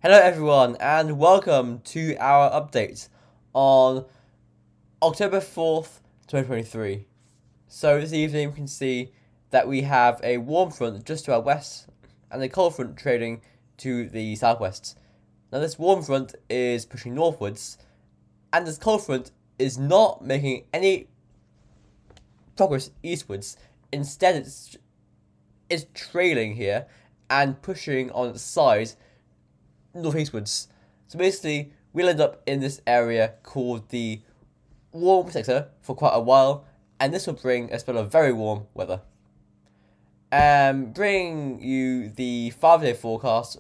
Hello everyone and welcome to our update on October 4th, 2023. So this evening we can see that we have a warm front just to our west and a cold front trading to the southwest. Now this warm front is pushing northwards and this cold front is not making any progress eastwards. Instead it's trailing here and pushing on its side northeastwards. So basically we'll end up in this area called the warm sector for quite a while, and this will bring a spell of very warm weather. Bring you the 5-day forecast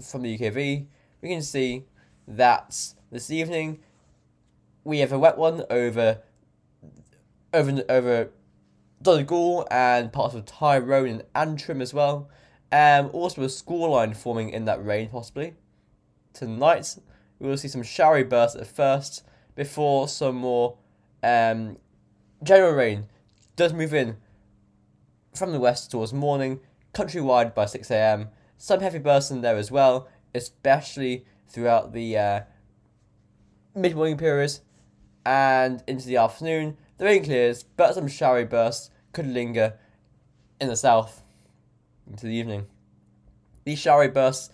from the UKV. We can see that this evening we have a wet one over Donegal and parts of Tyrone and Antrim as well. Also a score line forming in that rain possibly. Tonight we will see some showery bursts at first before some more general rain does move in from the west towards morning, countrywide by 6 AM. Some heavy bursts in there as well, especially throughout the mid-morning periods and into the afternoon. The rain clears, but some showery bursts could linger in the south into the evening. These showery bursts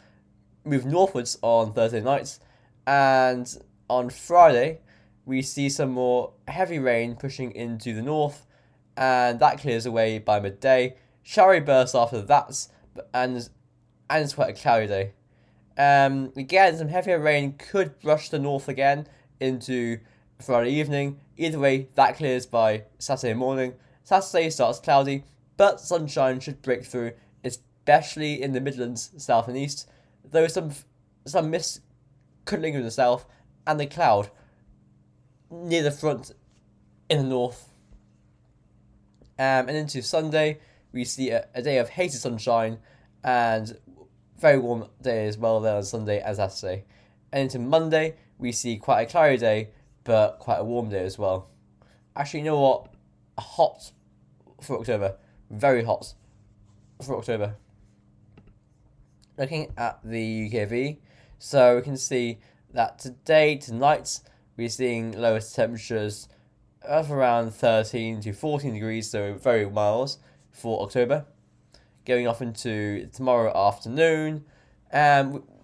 move northwards on Thursday nights, and on Friday we see some more heavy rain pushing into the north, and that clears away by midday. Showery bursts after that, and it's quite a cloudy day. Again, some heavier rain could brush the north again into Friday evening. Either way, that clears by Saturday morning. Saturday starts cloudy, but sunshine should break through, especially in the Midlands, south and east, though some mist could linger in the south, and the cloud near the front in the north. And into Sunday, we see a day of hazy sunshine and very warm day as well there on Sunday and Saturday. And into Monday, we see quite a cloudy day, but quite a warm day as well. Actually, you know what? Hot for October. Very hot for October. Looking at the UKV, so we can see that tonight, we're seeing lowest temperatures of around 13 to 14 degrees, so very mild for October. Going off into tomorrow afternoon,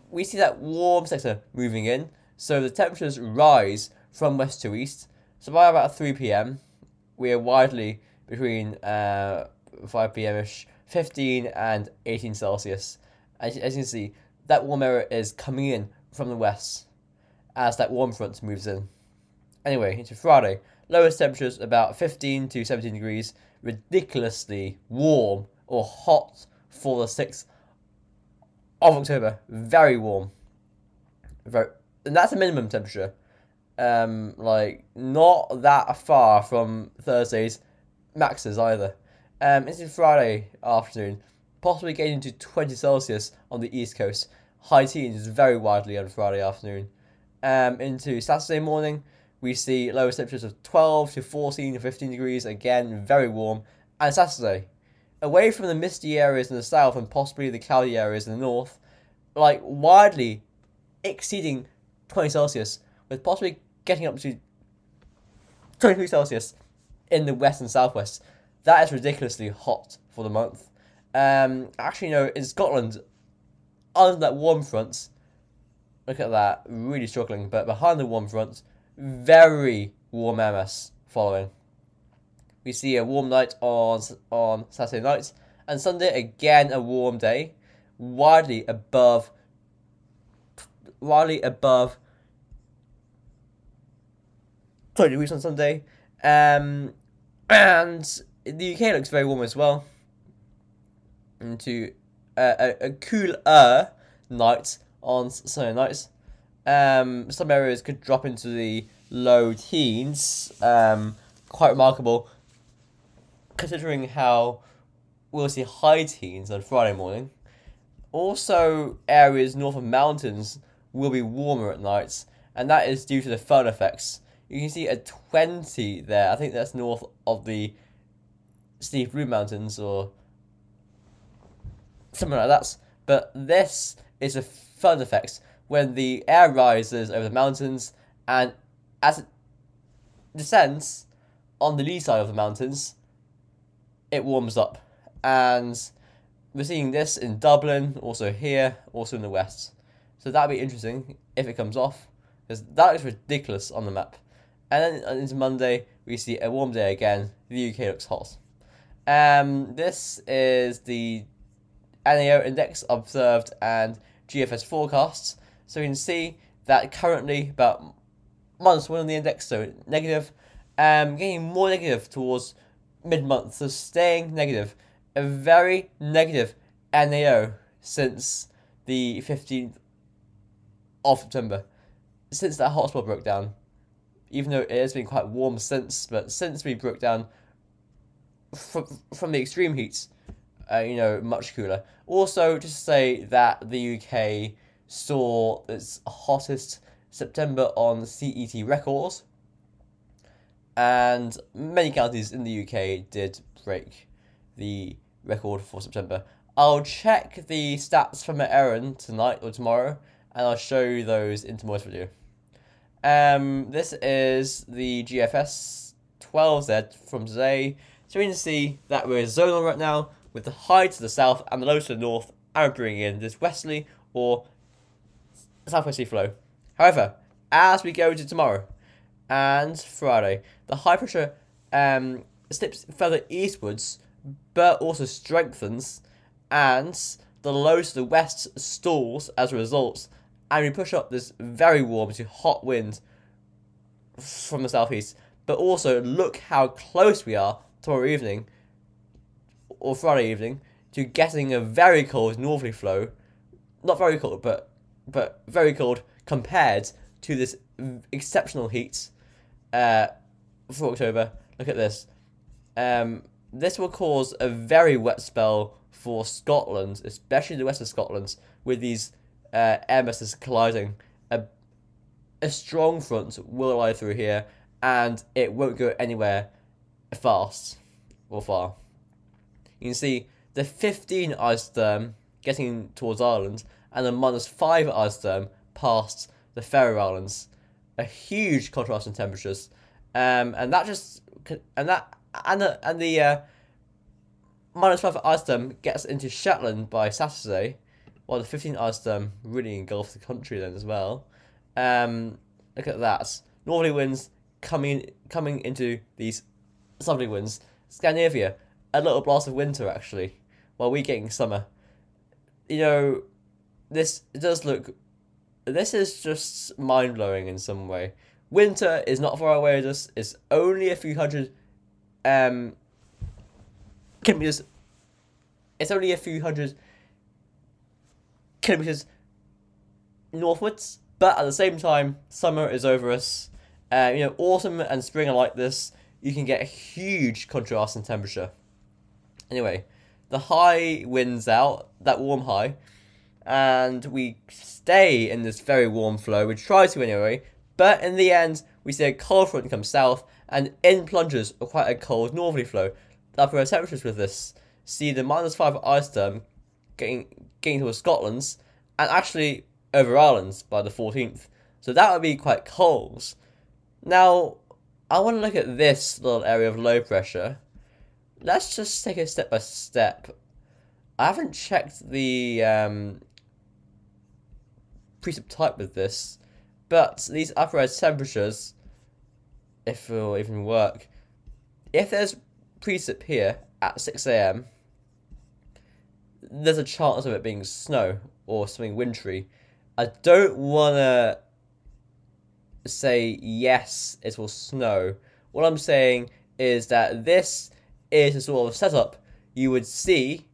we see that warm sector moving in, so the temperatures rise from west to east. So by about 3 PM, we are widely between 5 PM-ish, 15 and 18 Celsius. As you can see, that warm air is coming in from the west as that warm front moves in. Anyway, into Friday, lowest temperatures about 15 to 17 degrees, ridiculously warm or hot for the 6th of October. Very warm. And that's a minimum temperature. Like, not that far from Thursday's maxes either. Into Friday afternoon, possibly getting into 20 Celsius on the east coast. High teens very widely on Friday afternoon. Into Saturday morning, we see lowest temperatures of 12 to 14 to 15 degrees, again very warm. And Saturday, away from the misty areas in the south and possibly the cloudy areas in the north, like widely exceeding 20 Celsius, with possibly getting up to 23 Celsius in the west and southwest. That is ridiculously hot for the month. Actually, no, in Scotland, under that warm front, look at that, really struggling, but behind the warm front, very warm air mass following. We see a warm night on Saturday night, and Sunday again a warm day, widely above 20 degrees on Sunday, and the UK looks very warm as well. Into a cooler night on Sunday nights. Some areas could drop into the low teens. Quite remarkable, considering how we'll see high teens on Friday morning. Also, areas north of mountains will be warmer at nights, and that is due to the fern effects. You can see a 20 there. I think that's north of the Steve Blue Mountains or something like that. But this is a fern effects when the air rises over the mountains, and as it descends on the lee side of the mountains, it warms up. And we're seeing this in Dublin, also here, also in the west. So that'd be interesting if it comes off, because that looks ridiculous on the map. And then into Monday, we see a warm day again. The UK looks hot. This is the NAO index observed and GFS forecasts. So we can see that currently about -1 on the index, so negative, getting more negative towards mid-month, so staying negative. A very negative NAO since the 15th of September, since that hotspot broke down. Even though it has been quite warm since, but since we broke down from the extreme heats, much cooler. Also, just to say that the UK saw its hottest September on CET records, and many counties in the UK did break the record for September. I'll check the stats from Erin tonight or tomorrow, and I'll show you those in tomorrow's video. This is the GFS 12Z from today. So we can see that we're zonal right now, with the high to the south and the low to the north, and we're bringing in this westerly or southwesterly flow. However, as we go to tomorrow and Friday, the high pressure slips further eastwards, but also strengthens, and the low to the west stalls as a result, and we push up this very warm to hot wind from the southeast. But also, look how close we are tomorrow evening, or Friday evening, to getting a very cold northerly flow. Not very cold, but very cold compared to this exceptional heat for October. Look at this. This will cause a very wet spell for Scotland, especially the west of Scotland, with these air masses colliding. A strong front will lie through here, and it won't go anywhere fast or far. You can see the 15 isotherm getting towards Ireland, and the -5 isotherm past the Faroe Islands. A huge contrast in temperatures, and the -5 isotherm gets into Shetland by Saturday, while the 15 isotherm really engulfs the country then as well. Look at that. Northerly winds coming into these southerly winds. Scandinavia, a little blast of winter actually, while we're getting summer. This is just mind-blowing in some way. Winter is not far away with us. It's only a few hundred kilometers. It's only a few hundred kilometers northwards, but at the same time, summer is over us. Autumn and spring are like this. You can get a huge contrast in temperature. Anyway, the high wins out, that warm high, and we stay in this very warm flow. We try to anyway, but in the end, we see a cold front come south, and in plunges quite a cold northerly flow. The upper temperatures with this see the -5 isotherm getting towards Scotland's, and actually over Ireland's by the 14th. So that would be quite cold. Now, I want to look at this little area of low pressure. Let's just take it step by step. I haven't checked the precip type with this, but these upper edge temperatures, if it will even work, if there's precip here at 6 AM, there's a chance of it being snow or something wintry. I don't want to say yes, it will snow. What I'm saying is that this is a sort of setup you would see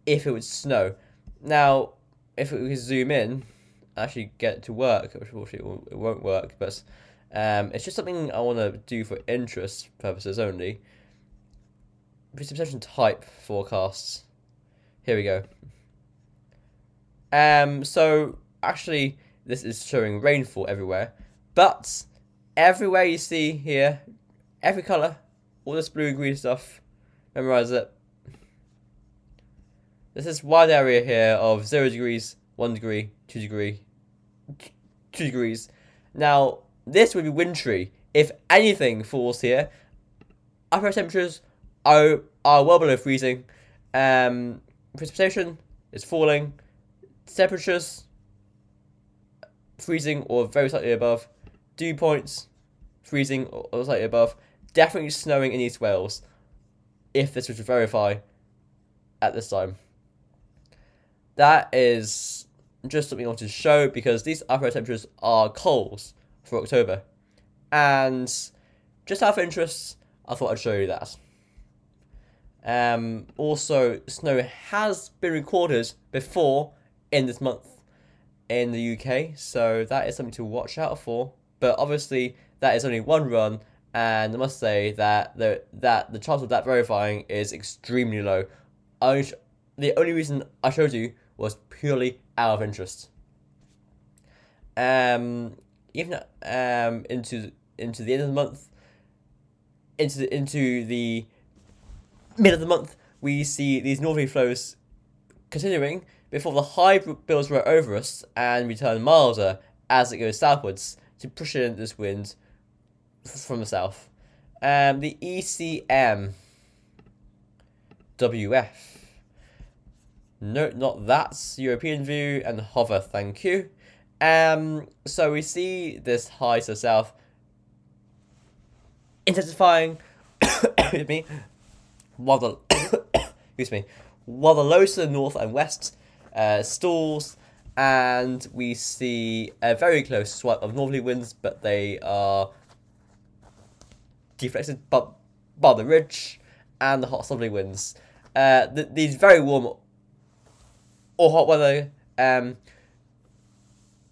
if it would snow. Now, if we zoom in, actually get it to work, which unfortunately it won't work, but it's just something I want to do for interest purposes only. Precipitation type forecasts. Here we go. So actually this is showing rainfall everywhere, but everywhere you see here, every colour, all this blue and green stuff, memorize it. This is wide area here of 0 degrees, 1 degree, 2 degree, 2 degrees. Now, this would be wintry. If anything falls here, upper temperatures are well below freezing. Precipitation is falling. Temperatures freezing or very slightly above. Dew points freezing or slightly above. Definitely snowing in East Wales, if this was to verify at this time. That is just something I wanted to show, because these upper temperatures are cold for October. And just out of interest, I thought I'd show you that. Also, snow has been recorded before in this month in the UK, so that is something to watch out for. But obviously, that is only one run, and I must say that the chance of that verifying is extremely low. The only reason I showed you was purely out of interest. Even into the end of the month, into the mid of the month, we see these northerly flows continuing before the high bills roll over us and we turn milder as it goes southwards to push in this wind from the south. The ECMWF. No, not that's European view, and hover, thank you. So we see this high to the south intensifying, excuse me, while the while the lows to the north and west stalls, and we see a very close swipe of northerly winds, but they are deflected by the ridge and the hot southerly winds. These very warm or hot weather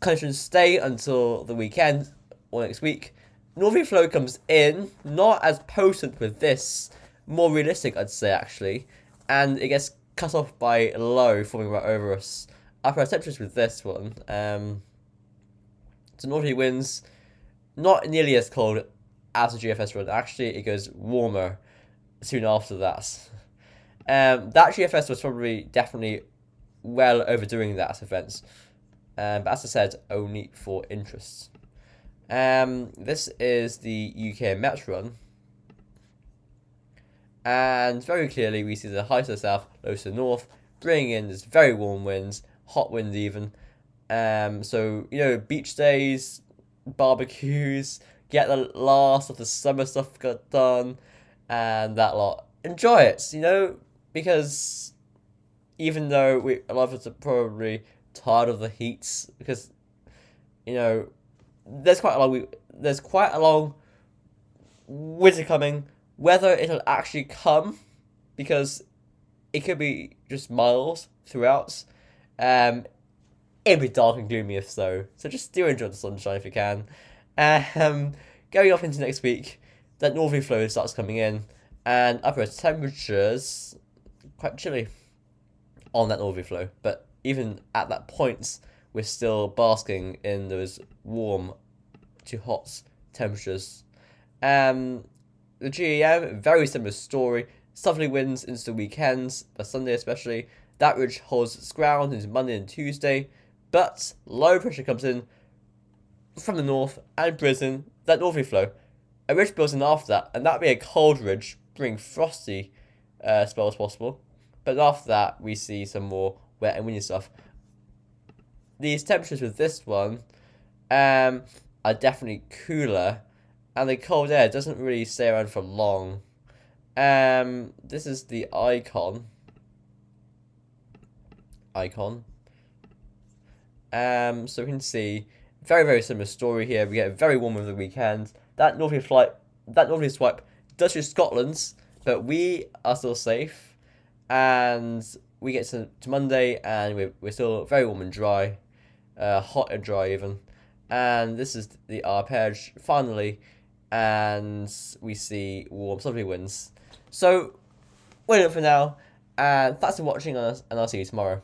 conditions stay until the weekend or next week. Northerly flow comes in, not as potent with this, more realistic I'd say actually, and it gets cut off by low forming right over us. Upper temperatures with this one, so northerly winds, not nearly as cold as the GFS run. Actually, it goes warmer soon after that. That GFS was definitely well overdoing that event, but as I said, only for interest. This is the UK Met run, and very clearly we see the high to the south, low to the north, bringing in this very warm winds, hot winds even. So, you know, beach days, barbecues, get the last of the summer stuff got done, and that lot. Enjoy it, you know, because even though a lot of us are probably tired of the heats, because, you know, there's quite a long winter coming. Whether it'll actually come, because it could be just miles throughout. It'd be dark and gloomy if so. So just do enjoy the sunshine if you can. Going off into next week, that northerly flow starts coming in, and upper temperatures quite chilly on that northerly flow. But even at that point, we're still basking in those warm to hot temperatures. The GEM, very similar story. Southerly winds into the weekends, by Sunday especially. That ridge holds its ground into Monday and Tuesday, but low pressure comes in from the north and Brisbane, that northerly flow. A ridge builds in after that, and that'll be a cold ridge, bring frosty spells possible. But after that, we see some more wet and windy stuff. These temperatures with this one are definitely cooler, and the cold air doesn't really stay around for long. This is the icon. So we can see very, very similar story here. We get a very warm over the weekend. That northerly swipe does reach Scotland, but we are still safe. And we get to Monday, and we're still very warm and dry, hot and dry even. And this is the arpege finally, and we see warm southerly winds. So, wait up for now, and thanks for watching us, and I'll see you tomorrow.